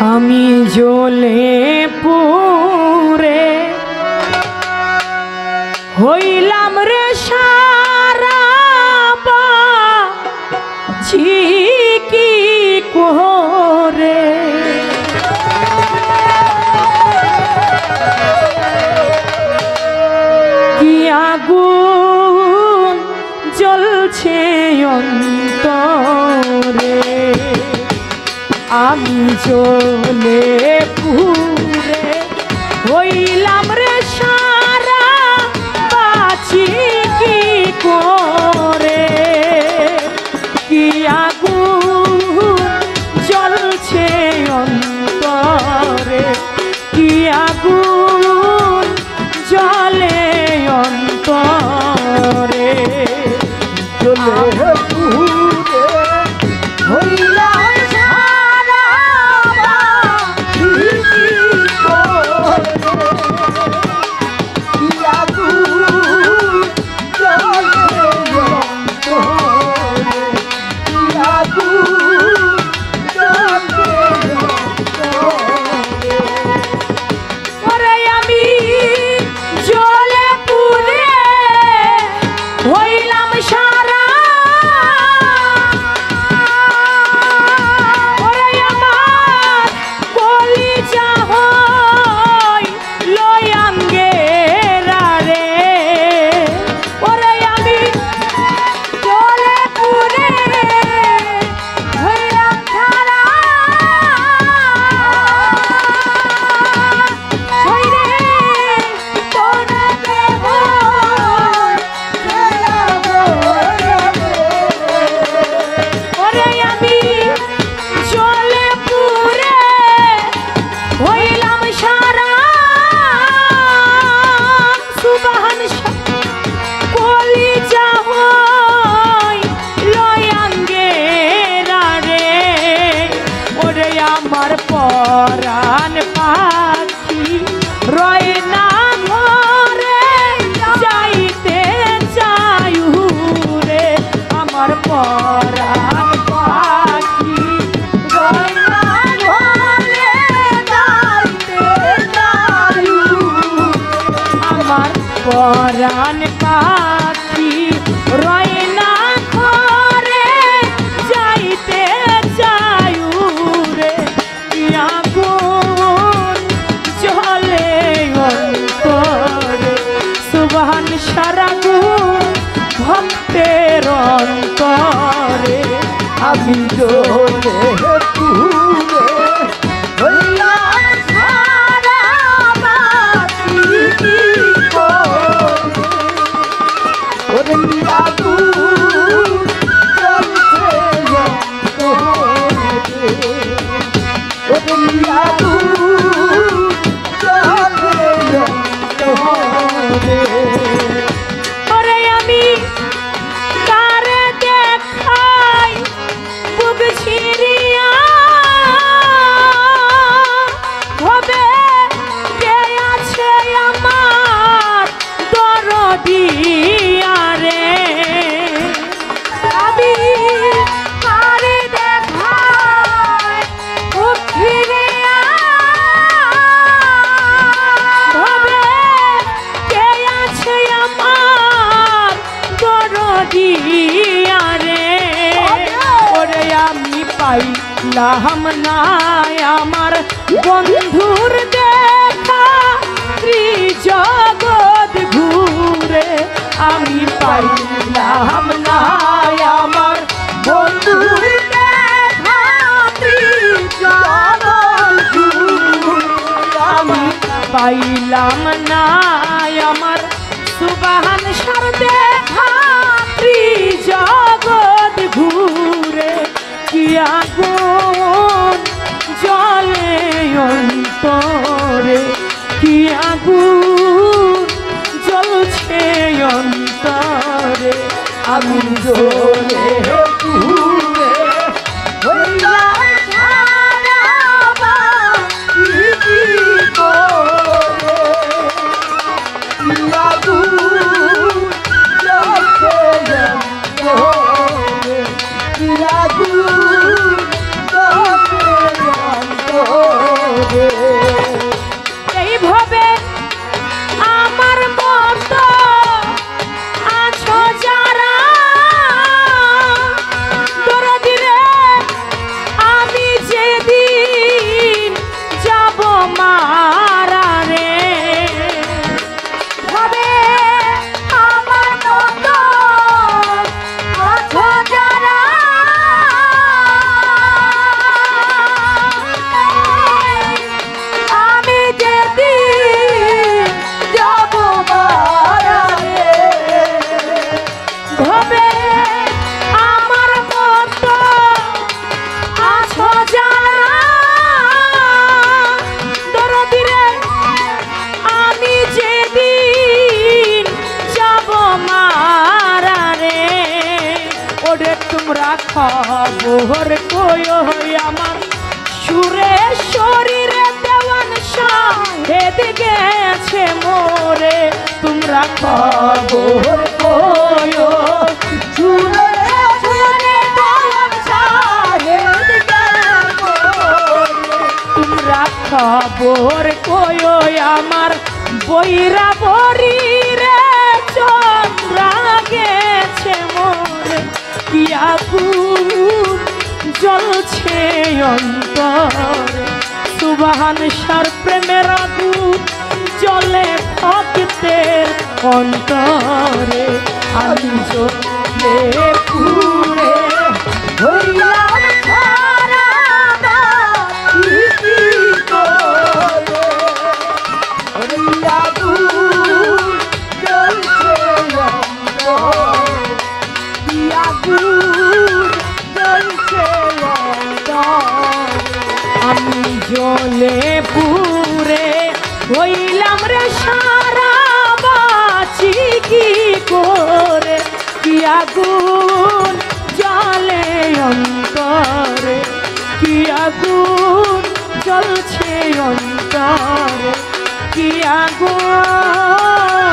আমি জ্বলে পুরে হইলাম রে সারা বাঁচি কি করে কি আগুন জ্বলছে অন্তরে আমি জ্বলে পুরে হইলাম রে সারা বাঁচি কি করে কি আগুন জ্বলছে অন্তরে কি আগুন জ্বলে অন্তরে জ্বলে পুরে হইলাম পরাণ পাখি রয় না ঘরে যাইতে চায়ু রে আমার পরাণ পাখি রয় না ঘরে যাইতে চায়ু আমার পরাণ পাখি রয় না ঘরে যাইতে চায়ু রে সুবহান সারা ভক্তের অন্তরে আমি জ্বলে পুরে হইলাম সারা বাঁচি কি করে আগুন জ্বলছে ওরে আমি কারে দেখাই বুক ছিড়িয়া হবে কে আছে আমার দরদিয়া রে আমি কারে দেখাই বুক ছিড়িয়া হবে কে আছে আমার দরদিয়া রে ওরে আমি পাইলাম না আমার বন্ধুর দেখা ত্রিজগৎ ঘুরে আমি পাইলাম না আমার বন্ধুর দেখা ত্রিজগৎ ঘুরে আমি পাইলাম না আমার সুবহান সার দেখা ত্রিজগৎ ঘুরে কি আগুন জ্বলে অন্তরে কি আগুন জ্বলছে অন্তরে আমি জ্বলে পুরে হইলাম সারা বাঁচি কি করে কি আগুন জ্বলছে অন্তরে কি আগুন জ্বলছে অন্তরে খবর কই আমার সুরে শরীরে দেওয়ান শাহেদ গেছে মোরে তোমরা খবর কই সুরে সুরে দেওয়ান শাহেদ তোমরা খবর কই আমার বৈরা বরি রে চন্দ্রা গেছে মোরে কি আগুন জ্বলছে অন্তরে সুবহান সার প্রেমের আগুন জ্বলে ভক্তের অন্তরে আমি জ্বলে পুড়ে হইলাম সারা বাতি কি করে ওরে আগুন জ্বলছে অন্তরে কি আগুন জ্বলছে অন্তরে আমি জ্বলে পুরে হইলাম রে সারা বাঁচি কি করে কি আগুন জ্বলে অন্তরে কি আগুন জ্বলছে অন্তরে কি আগুন